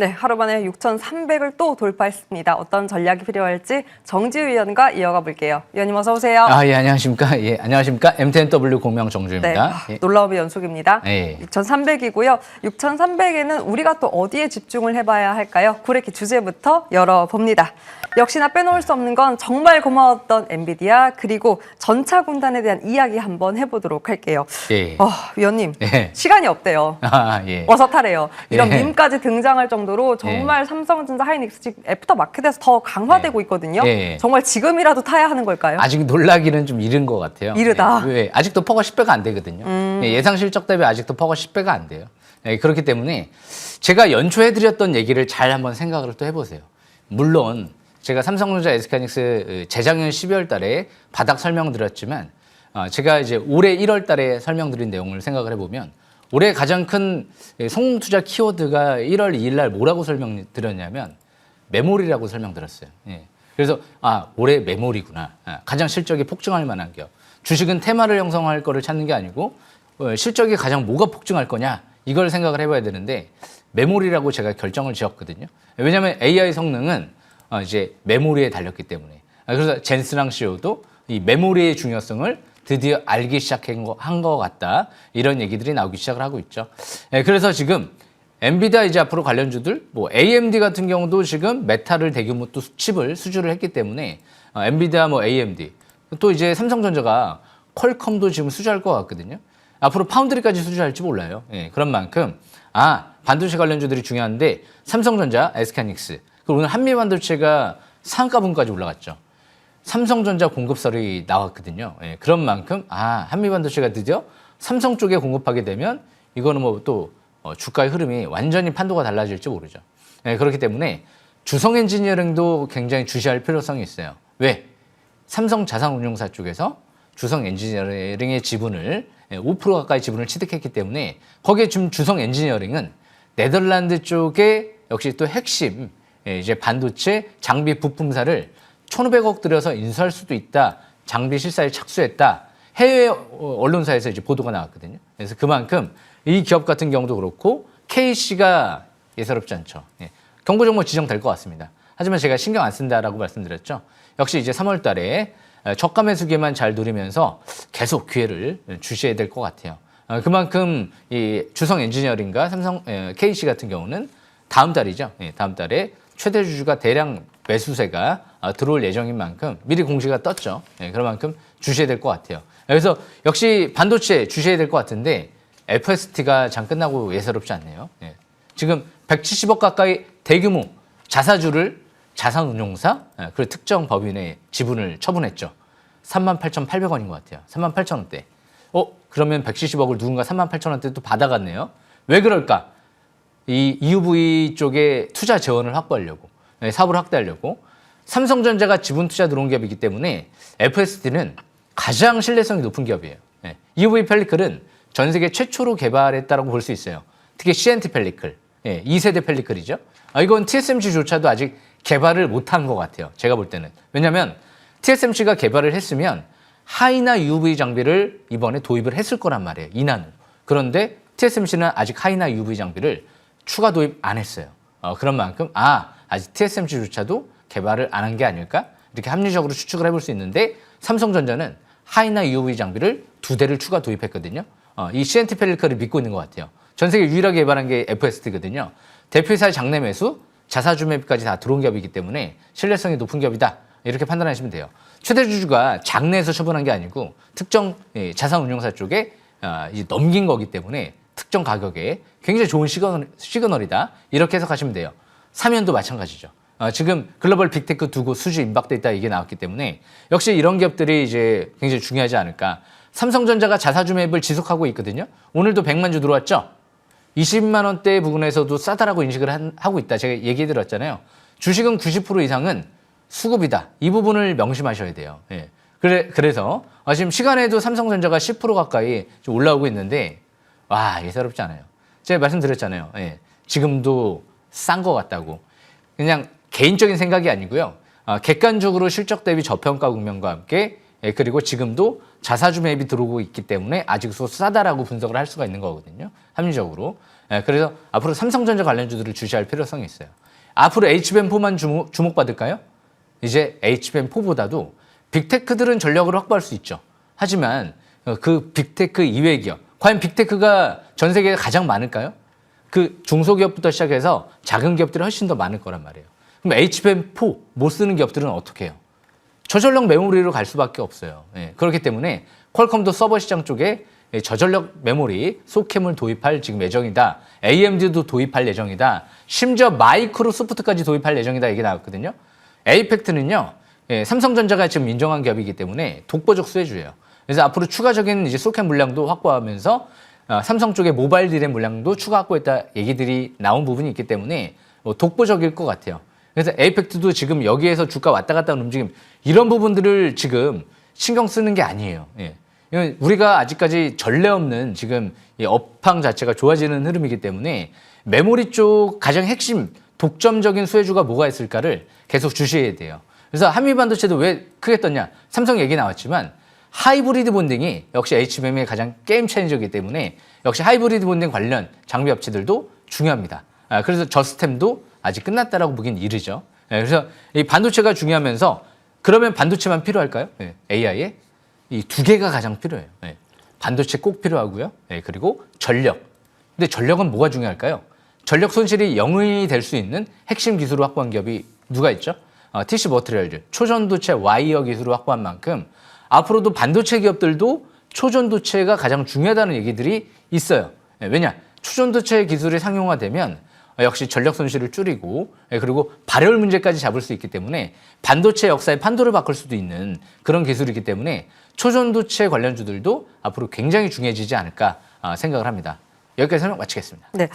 네, 하루 만에 6,300을 또 돌파했습니다. 어떤 전략이 필요할지 정지우 위원과 이어가 볼게요. 위원님 어서 오세요. 예, 안녕하십니까. 예, 안녕하십니까. MTNW 공명 정주입니다. 네, 놀라움의 연속입니다. 예. 6,300이고요. 6,300에는 우리가 또 어디에 집중을 해봐야 할까요? 그렇게 주제부터 열어봅니다. 역시나 빼놓을 수 없는 건 정말 고마웠던 엔비디아 그리고 전차 군단에 대한 이야기 한번 해보도록 할게요. 예. 위원님, 예. 시간이 없대요. 예. 어서 타래요. 이런 예. 밈까지 등장할 정도로 정말 삼성전자, 하이닉스 지금 애프터마켓에서 더 강화되고 있거든요. 예. 정말 지금이라도 타야 하는 걸까요? 아직 놀라기는 좀 이른 것 같아요. 이르다. 왜? 아직도 퍼가 10배가 안 되거든요. 예상 실적 대비 아직도 퍼가 10배가 안 돼요. 그렇기 때문에 제가 연초해드렸던 얘기를 잘 한번 생각을 또 해보세요. 물론 제가 삼성전자, SK하이닉스 재작년 12월 달에 바닥 설명드렸지만 제가 이제 올해 1월 달에 설명드린 내용을 생각을 해보면 올해 가장 큰 성투자 키워드가 1월 2일 날 뭐라고 설명드렸냐면 메모리라고 설명드렸어요. 그래서 올해 메모리구나. 가장 실적이 폭증할 만한 기업. 주식은 테마를 형성할 거를 찾는 게 아니고 실적이 가장 뭐가 폭증할 거냐 이걸 생각을 해봐야 되는데 메모리라고 제가 결정을 지었거든요. 왜냐하면 AI 성능은 이제 메모리에 달렸기 때문에. 그래서 젠스랑 CEO도 이 메모리의 중요성을 드디어 알기 시작한 것 같다. 이런 얘기들이 나오기 시작을 하고 있죠. 그래서 지금 엔비디아 이제 앞으로 관련주들, 뭐 AMD 같은 경우도 지금 메타를 대규모 또 칩을 수주를 했기 때문에 엔비디아, 뭐 AMD 또 이제 삼성전자가 퀄컴도 지금 수주할 것 같거든요. 앞으로 파운드리까지 수주할지 몰라요. 그런 만큼 반도체 관련주들이 중요한데 삼성전자, SK하이닉스 그리고 오늘 한미반도체가 상가분까지 올라갔죠. 삼성전자 공급설이 나왔거든요. 그런 만큼 한미반도체가 드디어 삼성 쪽에 공급하게 되면 이거는 뭐 또 주가의 흐름이 완전히 판도가 달라질지 모르죠. 그렇기 때문에 주성 엔지니어링도 굉장히 주시할 필요성이 있어요. 왜? 삼성 자산운용사 쪽에서 주성 엔지니어링의 지분을 5% 가까이 지분을 취득했기 때문에 거기에 지금 주성 엔지니어링은 네덜란드 쪽에 역시 또 핵심 이제 반도체 장비 부품사를 1,500억 들여서 인수할 수도 있다. 장비 실사에 착수했다. 해외 언론사에서 이제 보도가 나왔거든요. 그래서 그만큼 이 기업 같은 경우도 그렇고 KC가 예사롭지 않죠. 경고 종목 지정될 것 같습니다. 하지만 제가 신경 안 쓴다라고 말씀드렸죠. 역시 이제 3월 달에 저가 매수기만 잘 누리면서 계속 기회를 주셔야 될 것 같아요. 그만큼 이 주성 엔지니어링과 삼성 KC 같은 경우는 다음 달이죠. 다음 달에 최대 주주가 대량 매수세가 들어올 예정인 만큼 미리 공시가 떴죠. 그런 만큼 주셔야 될 것 같아요. 그래서 역시 반도체 주셔야 될 것 같은데 FST가 장 끝나고 예사롭지 않네요. 지금 170억 가까이 대규모 자사주를 자산운용사 그리고 특정 법인의 지분을 처분했죠. 38,800원인 것 같아요. 38,000원대. 그러면 170억을 누군가 38,000원대 또 받아갔네요. 왜 그럴까? 이 EUV 쪽에 투자 재원을 확보하려고, 사업을 확대하려고 삼성전자가 지분 투자 들어온 기업이기 때문에 FSD는 가장 신뢰성이 높은 기업이에요. EUV 펠리클은 전 세계 최초로 개발했다고 볼 수 있어요. 특히 CNT 펠리클, 2세대 펠리클이죠. 이건 TSMC조차도 아직 개발을 못한 것 같아요. 제가 볼 때는. 왜냐하면 TSMC가 개발을 했으면 하이나 UV 장비를 이번에 도입을 했을 거란 말이에요. 이나노. 그런데 TSMC는 아직 하이나 UV 장비를 추가 도입 안 했어요. 그런 만큼 아직 TSMC조차도 개발을 안 한 게 아닐까? 이렇게 합리적으로 추측을 해볼 수 있는데 삼성전자는 하이나 UV 장비를 2대를 추가 도입했거든요. 이 CNT 펠리클을 믿고 있는 것 같아요. 전 세계 유일하게 개발한 게 FST거든요. 대표이사의 장내 매수, 자사주 매입까지 다 들어온 기업이기 때문에 신뢰성이 높은 기업이다. 이렇게 판단하시면 돼요. 최대 주주가 장내에서 처분한 게 아니고 특정 자산운용사 쪽에 넘긴 거기 때문에 특정 가격에 굉장히 좋은 시그널이다. 이렇게 해석하시면 돼요. 사면도 마찬가지죠. 지금 글로벌 빅테크 두고 수주 임박돼 있다 이게 나왔기 때문에 역시 이런 기업들이 이제 굉장히 중요하지 않을까. 삼성전자가 자사주 매입을 지속하고 있거든요. 오늘도 100만 주 들어왔죠. 20만 원대 부근에서도 싸다라고 인식을 하고 있다. 제가 얘기해 드렸잖아요. 주식은 90% 이상은 수급이다. 이 부분을 명심하셔야 돼요. 그래서 지금 시간에도 삼성전자가 10% 가까이 좀 올라오고 있는데 예사롭지 않아요. 제가 말씀드렸잖아요. 지금도 싼 것 같다고. 그냥 개인적인 생각이 아니고요. 객관적으로 실적 대비 저평가 국면과 함께 그리고 지금도 자사주 매입이 들어오고 있기 때문에 아직 싸다라고 분석을 할 수가 있는 거거든요. 합리적으로. 그래서 앞으로 삼성전자 관련주들을 주시할 필요성이 있어요. 앞으로 HBM4만 주목받을까요? 이제 HBM4보다도 빅테크들은 전력을 확보할 수 있죠. 하지만 그 빅테크 이외의 기업, 과연 빅테크가 전 세계에 가장 많을까요? 그 중소기업부터 시작해서 작은 기업들이 훨씬 더 많을 거란 말이에요. 그럼 HBM4 못 쓰는 기업들은 어떻게 해요? 저전력 메모리로 갈 수밖에 없어요. 그렇기 때문에 퀄컴도 서버 시장 쪽에 저전력 메모리 소캠을 도입할 지금 예정이다. AMD도 도입할 예정이다. 심지어 마이크로소프트까지 도입할 예정이다. 얘기 나왔거든요. 에이펙트는요. 삼성전자가 지금 인정한 기업이기 때문에 독보적 수혜주예요. 그래서 앞으로 추가적인 이제 소캠 물량도 확보하면서 삼성 쪽의 모바일 디램 물량도 추가 확보했다 얘기들이 나온 부분이 있기 때문에 독보적일 것 같아요. 그래서 에이펙트도 지금 여기에서 주가 왔다 갔다 하는 움직임 이런 부분들을 지금 신경 쓰는 게 아니에요. 우리가 아직까지 전례 없는 지금 이 업황 자체가 좋아지는 흐름이기 때문에 메모리 쪽 가장 핵심 독점적인 수혜주가 뭐가 있을까를 계속 주시해야 돼요. 그래서 한미반도체도 왜 크게 떴냐? 삼성 얘기 나왔지만 하이브리드 본딩이 역시 HBM의 가장 게임 체인저이기 때문에 역시 하이브리드 본딩 관련 장비 업체들도 중요합니다. 그래서 저스템도 아직 끝났다라고 보긴 이르죠. 그래서 이 반도체가 중요하면서 그러면 반도체만 필요할까요? AI에 이 두 개가 가장 필요해요. 반도체 꼭 필요하고요. 그리고 전력. 근데 전력은 뭐가 중요할까요? 전력 손실이 0이 될 수 있는 핵심 기술을 확보한 기업이 누가 있죠? TC 머티리얼즈, 초전도체 와이어 기술을 확보한 만큼 앞으로도 반도체 기업들도 초전도체가 가장 중요하다는 얘기들이 있어요. 왜냐? 초전도체 기술이 상용화되면 역시 전력 손실을 줄이고 그리고 발열 문제까지 잡을 수 있기 때문에 반도체 역사의 판도를 바꿀 수도 있는 그런 기술이기 때문에 초전도체 관련주들도 앞으로 굉장히 중요해지지 않을까 생각을 합니다. 여기까지 설명 마치겠습니다. 네,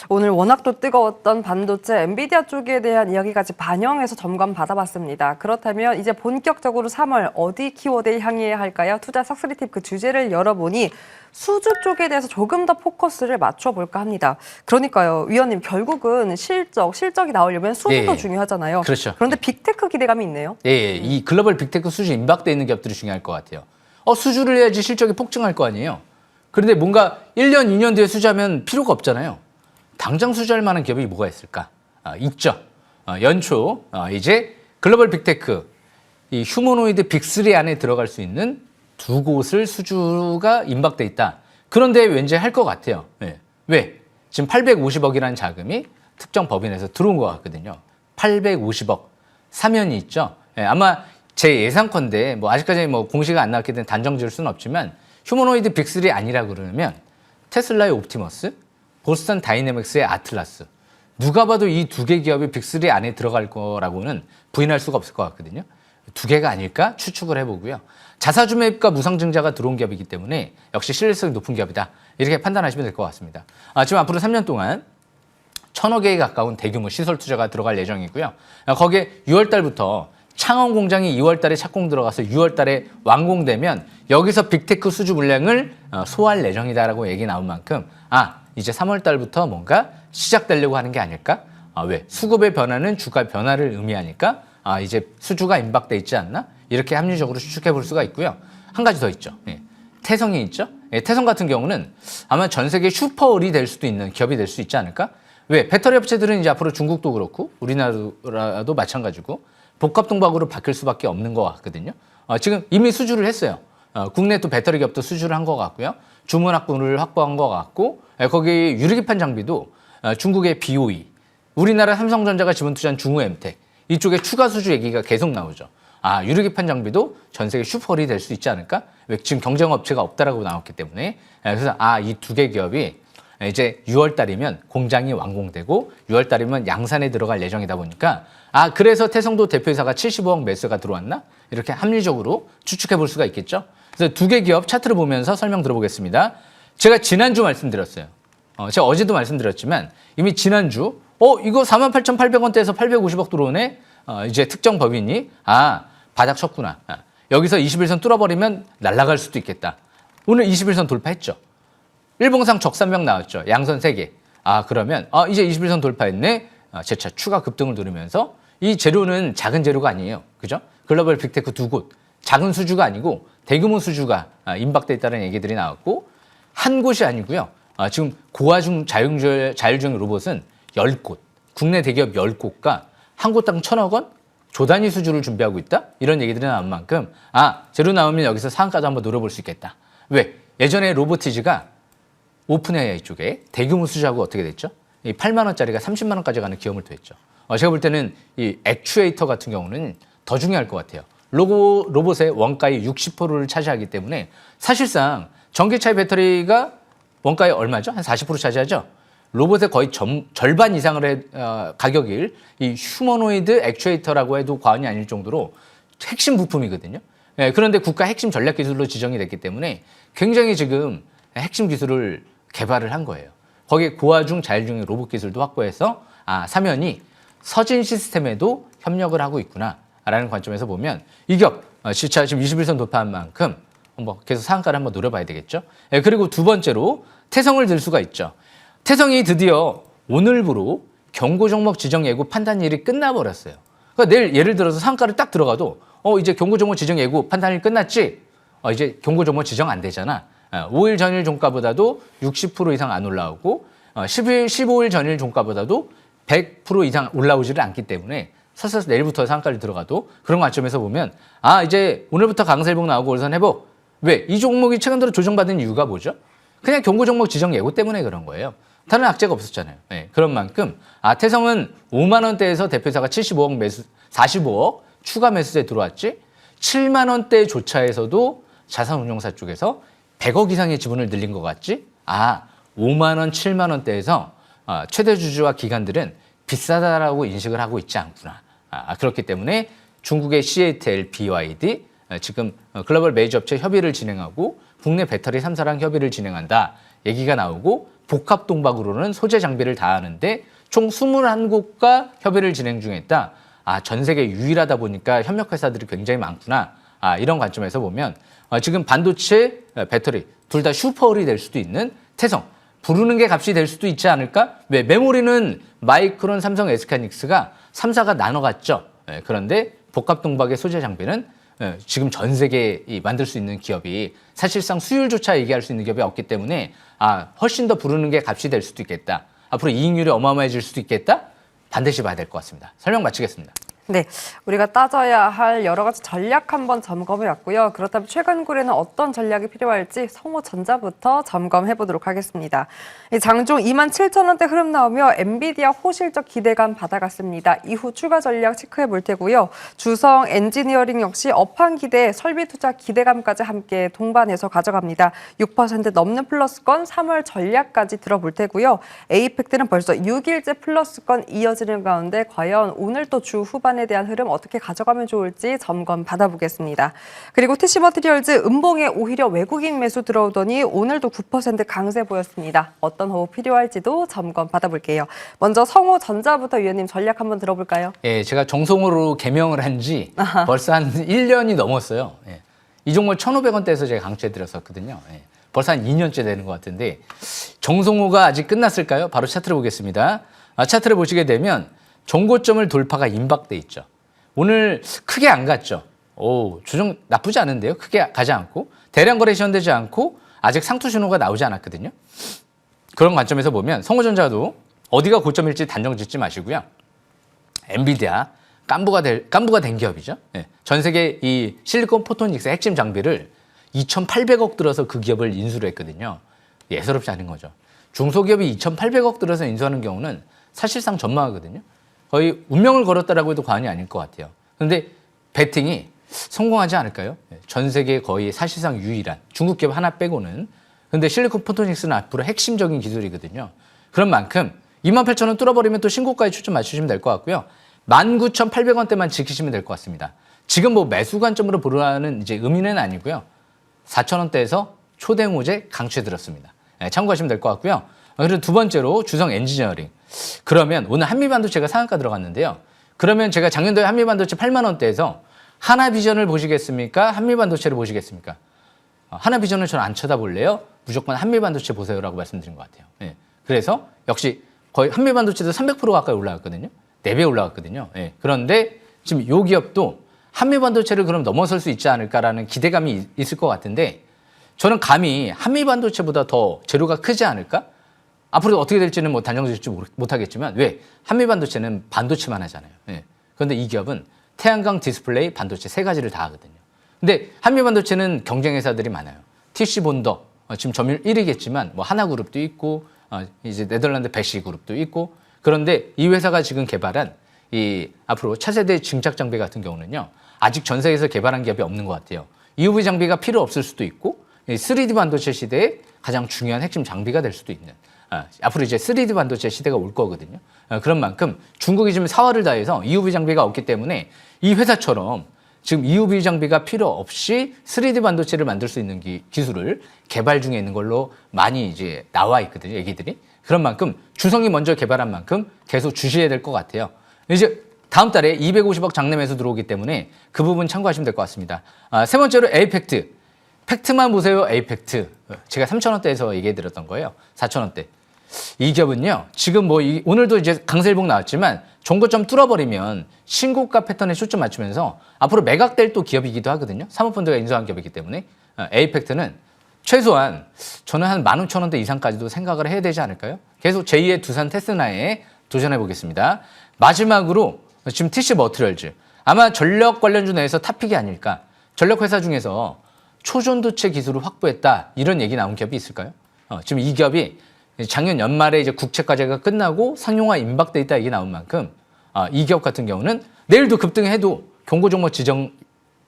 오늘 워낙 또 뜨거웠던 반도체 엔비디아 쪽에 대한 이야기까지 반영해서 점검 받아봤습니다. 그렇다면 이제 본격적으로 3월 어디 키워드에 향해야 할까요? 투자 싹쓸이 팁 그 주제를 열어보니 수주 쪽에 대해서 조금 더 포커스를 맞춰볼까 합니다. 그러니까요, 위원님 결국은 실적이 나오려면 수주도 중요하잖아요. 그렇죠. 그런데 빅테크 기대감이 있네요. 이 글로벌 빅테크 수주 임박돼 있는 기업들이 중요할 것 같아요. 수주를 해야지 실적이 폭증할 거 아니에요. 그런데 뭔가 1년, 2년 뒤에 수주하면 필요가 없잖아요. 당장 수주할 만한 기업이 뭐가 있을까? 있죠. 연초 이제 글로벌 빅테크, 이 휴머노이드 빅3 안에 들어갈 수 있는 두 곳을 수주가 임박돼 있다. 그런데 왠지 할 것 같아요. 왜? 지금 850억이라는 자금이 특정 법인에서 들어온 것 같거든요. 850억. 사면이 있죠. 아마 제 예상컨대 아직까지 공시가 안 나왔기 때문에 단정 지을 수는 없지만 휴머노이드 빅3 아니라 그러면 테슬라의 옵티머스, 보스턴 다이내믹스의 아틀라스. 누가 봐도 이 두 개 기업이 빅3 안에 들어갈 거라고는 부인할 수가 없을 것 같거든요. 두 개가 아닐까 추측을 해보고요. 자사주 매입과 무상증자가 들어온 기업이기 때문에 역시 신뢰성이 높은 기업이다. 이렇게 판단하시면 될 것 같습니다. 지금 앞으로 3년 동안 1,000억에 가까운 대규모 시설 투자가 들어갈 예정이고요. 거기에 6월 달부터 창원 공장이 2월 달에 착공 들어가서 6월 달에 완공되면 여기서 빅테크 수주 물량을 소화할 예정이다라고 얘기 나온 만큼 이제 3월 달부터 뭔가 시작되려고 하는 게 아닐까? 왜? 수급의 변화는 주가 변화를 의미하니까 이제 수주가 임박돼 있지 않나? 이렇게 합리적으로 추측해 볼 수가 있고요. 한 가지 더 있죠. 태성이 있죠. 태성 같은 경우는 아마 전 세계 슈퍼을이 될 수도 있는 기업이 될 수 있지 않을까? 왜? 배터리 업체들은 이제 앞으로 중국도 그렇고 우리나라도 마찬가지고 복합동박으로 바뀔 수밖에 없는 것 같거든요. 지금 이미 수주를 했어요. 국내 또 배터리 기업도 수주를 한 것 같고요. 주문 확보를 확보한 것 같고 거기 유리기판 장비도 중국의 BOE, 우리나라 삼성전자가 지분 투자한 중우 엠텍 이쪽에 추가 수주 얘기가 계속 나오죠. 유리기판 장비도 전 세계 슈퍼을이 될 수 있지 않을까? 왜? 지금 경쟁 업체가 없다라고 나왔기 때문에 그래서 이 두 개 기업이 이제 6월 달이면 공장이 완공되고 6월 달이면 양산에 들어갈 예정이다 보니까 그래서 태성도 대표이사가 75억 매수가 들어왔나? 이렇게 합리적으로 추측해 볼 수가 있겠죠. 그래서 두 개 기업 차트를 보면서 설명 들어보겠습니다. 제가 지난주 말씀드렸어요. 제가 어제도 말씀드렸지만 이미 지난주 이거 48,800원대에서 850억 들어오네. 이제 특정 법인이 바닥 쳤구나. 여기서 21선 뚫어버리면 날아갈 수도 있겠다. 오늘 21선 돌파했죠. 일봉상 적산명 나왔죠. 양선 3개. 그러면 이제 21선 돌파했네. 재차 추가 급등을 누리면서 이 재료는 작은 재료가 아니에요. 그죠? 글로벌 빅테크 두 곳. 작은 수주가 아니고 대규모 수주가 임박돼 있다는 얘기들이 나왔고 한 곳이 아니고요. 지금 고화중 자율주행 로봇은 10곳, 국내 대기업 10곳과 한 곳당 1,000억 원 조단위 수주를 준비하고 있다? 이런 얘기들이 나온 만큼 재료 나오면 여기서 상한가도 한번 노려볼 수 있겠다. 왜? 예전에 로보티즈가 오픈 AI 쪽에 대규모 수주하고 어떻게 됐죠? 이 8만 원짜리가 30만 원까지 가는 기염을 토했죠. 제가 볼 때는 이 액추에이터 같은 경우는 더 중요할 것 같아요. 로봇의 원가의 60%를 차지하기 때문에 사실상 전기차의 배터리가 원가의 얼마죠? 한 40% 차지하죠? 로봇의 거의 절반 이상을 가격일 이 휴머노이드 액추에이터라고 해도 과언이 아닐 정도로 핵심 부품이거든요. 그런데 국가 핵심 전략 기술로 지정이 됐기 때문에 굉장히 지금 핵심 기술을 개발을 한 거예요. 거기에 고화중 자율주행 로봇 기술도 확보해서 사면이 서진 시스템에도 협력을 하고 있구나라는 관점에서 보면 이 기업 시차 지금 21선 돌파한 만큼 한번 계속 상한가를 한번 노려봐야 되겠죠. 그리고 두 번째로 태성을 들 수가 있죠. 태성이 드디어 오늘부로 경고 종목 지정 예고 판단일이 끝나버렸어요. 그러니까 내일 예를 들어서 상한가를 딱 들어가도 이제 경고 종목 지정 예고 판단일 끝났지? 이제 경고 종목 지정 안 되잖아. 5일 전일 종가보다도 60% 이상 안 올라오고 15일 전일 종가보다도 100% 이상 올라오지를 않기 때문에 서서 내일부터 상한가를 들어가도 그런 관점에서 보면 이제 오늘부터 강세회복 나오고 올선 회복. 왜? 이 종목이 최근 들어 조정받은 이유가 뭐죠? 그냥 경고 종목 지정 예고 때문에 그런 거예요. 다른 악재가 없었잖아요. 그런 만큼 태성은 5만 원대에서 대표사가 75억 매수, 45억 추가 매수세 들어왔지. 7만 원대조차에서도 자산운용사 쪽에서 100억 이상의 지분을 늘린 것 같지? 5만 원, 7만 원대에서 최대 주주와 기관들은 비싸다라고 인식을 하고 있지 않구나. 그렇기 때문에 중국의 CATL, BYD 지금 글로벌 메이저 업체 협의를 진행하고 국내 배터리 3사랑 협의를 진행한다. 얘기가 나오고 복합동박으로는 소재 장비를 다 하는데 총 21곳과 협의를 진행 중에 있다. 전 세계 유일하다 보니까 협력회사들이 굉장히 많구나. 이런 관점에서 보면 지금 반도체, 배터리 둘 다 슈퍼울이 될 수도 있는 태성. 부르는 게 값이 될 수도 있지 않을까? 왜? 메모리는 마이크론, 삼성, SK하이닉스가 3사가 나눠갔죠. 그런데 복합동박의 소재 장비는 지금 전 세계에 만들 수 있는 기업이 사실상 수율조차 얘기할 수 있는 기업이 없기 때문에 훨씬 더 부르는 게 값이 될 수도 있겠다. 앞으로 이익률이 어마어마해질 수도 있겠다. 반드시 봐야 될 것 같습니다. 설명 마치겠습니다. 네, 우리가 따져야 할 여러 가지 전략 한번 점검해 왔고요. 그렇다면 최근 굴에는 어떤 전략이 필요할지 성호전자부터 점검해 보도록 하겠습니다. 장중 27,000원대 흐름 나오며 엔비디아 호실적 기대감 받아갔습니다. 이후 추가 전략 체크해 볼 테고요. 주성 엔지니어링 역시 업황 기대, 설비 투자 기대감까지 함께 동반해서 가져갑니다. 6% 넘는 플러스권 3월 전략까지 들어볼 테고요. 에이펙트는 벌써 6일째 플러스권 이어지는 가운데 과연 오늘 또 주 후반 에 대한 흐름 어떻게 가져가면 좋을지 점검 받아보겠습니다. 그리고 TC 머티리얼즈 음봉에 오히려 외국인 매수 들어오더니 오늘도 9% 강세 보였습니다. 어떤 호흡 필요할지도 점검 받아볼게요. 먼저 성호전자부터 위원님 전략 한번 들어볼까요? 제가 정성으로 개명을 한 지 벌써 한 1년이 넘었어요. 이 종목 1,500원대에서 제가 강추해드렸었거든요. 벌써 한 2년째 되는 것 같은데 정성호가 아직 끝났을까요? 바로 차트를 보겠습니다. 차트를 보시게 되면 정고점을 돌파가 임박돼 있죠. 오늘 크게 안 갔죠. 조정 나쁘지 않은데요. 크게 가지 않고 대량 거래 시현되지 않고 아직 상투 신호가 나오지 않았거든요. 그런 관점에서 보면 성호전자도 어디가 고점일지 단정 짓지 마시고요. 엔비디아 깐부가 된 기업이죠. 전 세계 이 실리콘 포토닉스 핵심 장비를 2,800억 들어서 그 기업을 인수를 했거든요. 예사롭지 않은 거죠. 중소기업이 2,800억 들어서 인수하는 경우는 사실상 전망하거든요. 거의 운명을 걸었다라고 해도 과언이 아닐 것 같아요. 그런데 베팅이 성공하지 않을까요? 전 세계 거의 사실상 유일한 중국 기업 하나 빼고는. 근데 실리콘 포토닉스는 앞으로 핵심적인 기술이거든요. 그런 만큼 28,000원 뚫어버리면 또 신고가에 초점 맞추시면 될 것 같고요. 19,800원대만 지키시면 될 것 같습니다. 지금 뭐 매수 관점으로 보라는 이제 의미는 아니고요. 4,000원대에서 초대모제 강추해드렸습니다. 참고하시면 될 것 같고요. 그리고 두 번째로 주성 엔지니어링. 그러면 오늘 한미반도체가 상한가 들어갔는데요. 그러면 제가 작년도에 한미반도체 8만 원대에서 하나비전을 보시겠습니까? 한미반도체를 보시겠습니까? 하나비전을 저는 안 쳐다볼래요. 무조건 한미반도체 보세요라고 말씀드린 것 같아요. 그래서 역시 거의 한미반도체도 300% 가까이 올라갔거든요. 4배 올라갔거든요. 그런데 지금 이 기업도 한미반도체를 그럼 넘어설 수 있지 않을까라는 기대감이 있을 것 같은데 저는 감히 한미 반도체보다 더 재료가 크지 않을까? 앞으로 어떻게 될지는 뭐 단정짓지 못하겠지만 왜? 한미 반도체는 반도체만 하잖아요. 예. 그런데 이 기업은 태양광, 디스플레이, 반도체 세 가지를 다 하거든요. 근데 한미 반도체는 경쟁 회사들이 많아요. TC 본더 지금 점유율 1위겠지만 뭐 하나그룹도 있고 이제 네덜란드 배시그룹도 있고 그런데 이 회사가 지금 개발한 이 앞으로 차세대 증착 장비 같은 경우는요. 아직 전 세계에서 개발한 기업이 없는 것 같아요. EUV 장비가 필요 없을 수도 있고 3D 반도체 시대에 가장 중요한 핵심 장비가 될 수도 있는 앞으로 이제 3D 반도체 시대가 올 거거든요. 그런 만큼 중국이 지금 사활을 다해서 EUV 장비가 없기 때문에 이 회사처럼 지금 EUV 장비가 필요 없이 3D 반도체를 만들 수 있는 기술을 개발 중에 있는 걸로 많이 이제 나와 있거든요, 얘기들이. 그런 만큼 주성이 먼저 개발한 만큼 계속 주시해야 될 것 같아요. 이제 다음 달에 250억 장내 매수 들어오기 때문에 그 부분 참고하시면 될 것 같습니다. 세 번째로 에이펙트. 팩트만 보세요, 에이펙트. 제가 3,000원대에서 얘기해 드렸던 거예요. 4,000원대. 이 기업은요, 지금 뭐 오늘도 이제 강세일봉 나왔지만 종고점 뚫어버리면 신고가 패턴에 초점 맞추면서 앞으로 매각될 또 기업이기도 하거든요. 사모펀드가 인수한 기업이기 때문에 에이펙트는 최소한 저는 한 15,000원대 이상까지도 생각을 해야 되지 않을까요? 계속 제2의 두산 테스나에 도전해 보겠습니다. 마지막으로 지금 TC 머티리얼즈 아마 전력 관련주 내에서 탑픽이 아닐까. 전력 회사 중에서 초전도체 기술을 확보했다 이런 얘기 나온 기업이 있을까요? 지금 이 기업이 작년 연말에 이제 국채 과제가 끝나고 상용화 임박돼 있다 얘기 나온 만큼 이 기업 같은 경우는 내일도 급등해도 경고 종목 지정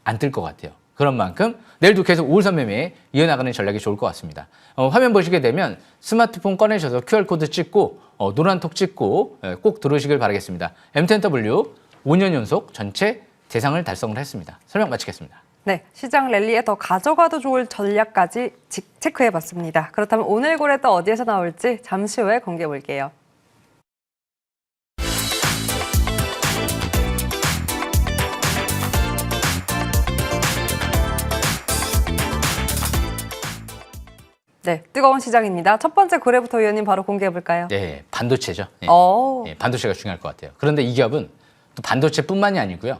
안 뜰 것 같아요. 그런 만큼 내일도 계속 우울선 매매에 이어나가는 전략이 좋을 것 같습니다. 화면 보시게 되면 스마트폰 꺼내셔서 QR코드 찍고 노란 톡 찍고 꼭 들어오시길 바라겠습니다. M10W 5년 연속 전체 대상을 달성을 했습니다. 설명 마치겠습니다. 네, 시장 랠리에 더 가져가도 좋을 전략까지 체크해봤습니다. 그렇다면 오늘 고래 또 어디에서 나올지 잠시 후에 공개해 볼게요. 네, 뜨거운 시장입니다. 첫 번째 고래부터 위원님 바로 공개해 볼까요? 네, 반도체죠. 네. 네, 반도체가 중요할 것 같아요. 그런데 이 기업은 또 반도체뿐만이 아니고요.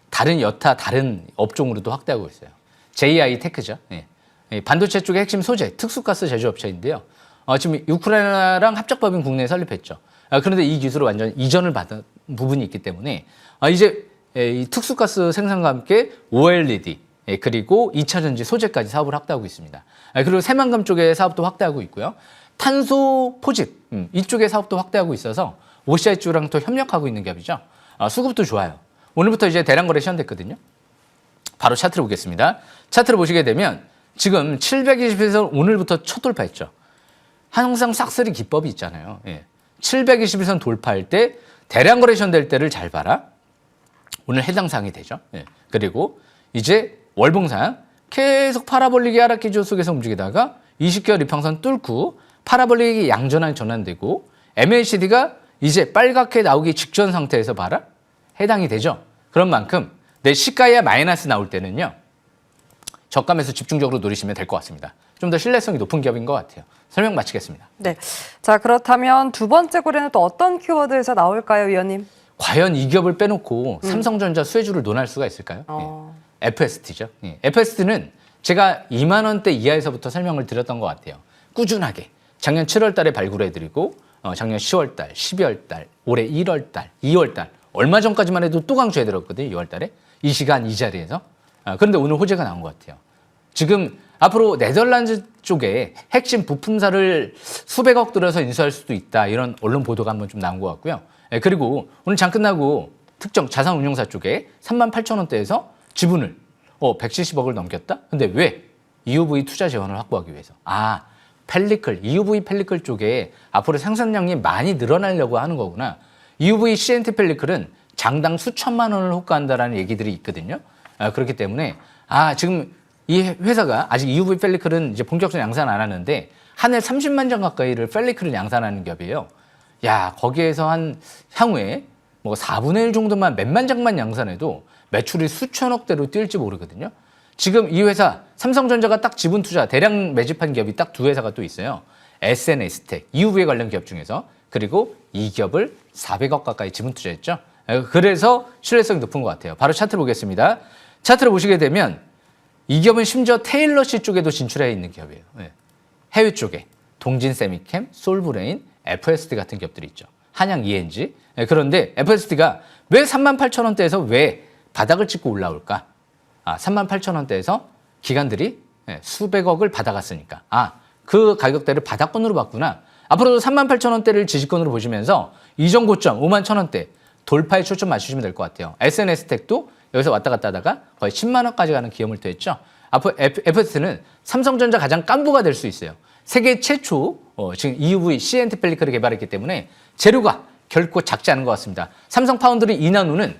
다른 여타 다른 업종으로도 확대하고 있어요. JI 테크죠. 네. 반도체 쪽의 핵심 소재, 특수가스 제조업체인데요. 지금 우크라이나랑 합작법인 국내에 설립했죠. 그런데 이 기술을 완전 이전을 받은 부분이 있기 때문에 이제 이 특수가스 생산과 함께 OLED 그리고 2차전지 소재까지 사업을 확대하고 있습니다. 그리고 새만금 쪽의 사업도 확대하고 있고요. 탄소 포집 이쪽의 사업도 확대하고 있어서 OCI 쪽이랑 또 협력하고 있는 기업이죠. 수급도 좋아요. 오늘부터 이제 대량 거래 시작됐거든요. 바로 차트를 보겠습니다. 차트를 보시게 되면 지금 720에서 오늘부터 첫 돌파했죠. 항상 싹쓸이 기법이 있잖아요. 721선 돌파할 때 대량 거래 시작될 때를 잘 봐라. 오늘 해당 사항이 되죠. 그리고 이제 월봉상 계속 파라볼릭의 하락 기조 속에서 움직이다가 20개월 이평선 뚫고 파라볼릭이 양전환 전환되고 MACD가 이제 빨갛게 나오기 직전 상태에서 봐라. 해당이 되죠. 그런 만큼 내 시가에 마이너스 나올 때는요. 저가에서 집중적으로 노리시면 될 것 같습니다. 좀 더 신뢰성이 높은 기업인 것 같아요. 설명 마치겠습니다. 네. 자, 그렇다면 두 번째 고래는 또 어떤 키워드에서 나올까요, 위원님? 과연 이 기업을 빼놓고 삼성전자 수혜주를 논할 수가 있을까요? FST죠. FST는 제가 2만 원대 이하에서부터 설명을 드렸던 것 같아요. 꾸준하게 작년 7월 달에 발굴해드리고 작년 10월 달, 12월 달, 올해 1월 달, 2월 달 얼마 전까지만 해도 또 강조해드렸거든요. 2월 달에. 이 시간 이 자리에서. 그런데 오늘 호재가 나온 것 같아요. 지금 앞으로 네덜란드 쪽에 핵심 부품사를 수백억 들여서 인수할 수도 있다. 이런 언론 보도가 한번 좀 나온 것 같고요. 그리고 오늘 장 끝나고 특정 자산운용사 쪽에 38,000원대에서 지분을 170억을 넘겼다? 근데 왜? EUV 투자 재원을 확보하기 위해서. 펠리클, EUV 펠리클 쪽에 앞으로 생산량이 많이 늘어나려고 하는 거구나. EUV CNT 펠리클은 장당 수천만 원을 호가한다라는 얘기들이 있거든요. 그렇기 때문에 지금 이 회사가 아직 EUV 펠리클은 이제 본격적으로 양산 안 하는데 한 해 30만 장 가까이를 펠리클을 양산하는 기업이에요. 야, 거기에서 한 향후에 뭐 4분의 1 정도만 몇만 장만 양산해도 매출이 수천억대로 뛸지 모르거든요. 지금 이 회사 삼성전자가 딱 지분 투자 대량 매집한 기업이 딱 두 회사가 또 있어요. SNS텍, EUV에 관련 기업 중에서. 그리고 이 기업을 400억 가까이 지분 투자했죠. 그래서 신뢰성이 높은 것 같아요. 바로 차트를 보겠습니다. 차트를 보시게 되면 이 기업은 심지어 테일러시 쪽에도 진출해 있는 기업이에요. 예. 해외 쪽에 동진 세미캠, 솔브레인, FSD 같은 기업들이 있죠. 한양 ENG. 예, 그런데 FSD가 왜 38,000원대에서 왜 바닥을 찍고 올라올까? 38,000원대에서 기관들이 수백억을 받아갔으니까. 그 가격대를 바닥권으로 봤구나. 앞으로도 38,000원대를 지지권으로 보시면서 이전 고점 51,000원대 돌파에 초점 맞추시면 될 것 같아요. SNS텍도 여기서 왔다 갔다 하다가 거의 10만 원까지 가는 기염을 토했죠. 앞으로 FS는 삼성전자 가장 깐부가 될 수 있어요. 세계 최초 지금 EUV CNT 펠리클을 개발했기 때문에 재료가 결코 작지 않은 것 같습니다. 삼성 파운드리 이나누는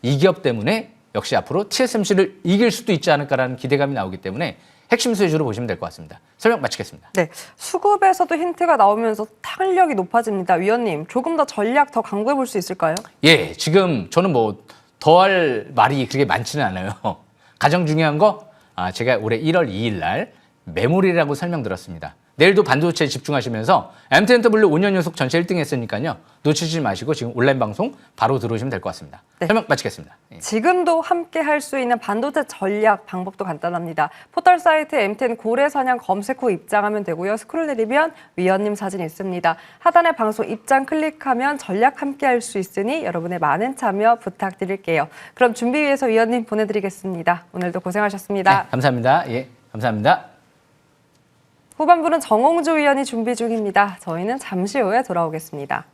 이 기업 때문에 역시 앞으로 TSMC를 이길 수도 있지 않을까라는 기대감이 나오기 때문에 핵심 수혜주로 보시면 될 것 같습니다. 설명 마치겠습니다. 네, 수급에서도 힌트가 나오면서 탄력이 높아집니다. 위원님, 조금 더 전략 더 강구해 볼 수 있을까요? 예, 지금 저는 뭐 더할 말이 그렇게 많지는 않아요. 가장 중요한 거 제가 올해 1월 2일 날 메모리라고 설명드렸습니다. 내일도 반도체에 집중하시면서 MTNW 5년 연속 전체 1등 했으니까요. 놓치지 마시고 지금 온라인 방송 바로 들어오시면 될 것 같습니다. 네. 설명 마치겠습니다. 예. 지금도 함께 할 수 있는 반도체 전략 방법도 간단합니다. 포털 사이트 MTN 고래사냥 검색 후 입장하면 되고요. 스크롤 내리면 위원님 사진 있습니다. 하단에 방송 입장 클릭하면 전략 함께 할 수 있으니 여러분의 많은 참여 부탁드릴게요. 그럼 준비위해서 위원님 보내드리겠습니다. 오늘도 고생하셨습니다. 네, 감사합니다. 예, 감사합니다. 후반부는 정홍주 위원이 준비 중입니다. 저희는 잠시 후에 돌아오겠습니다.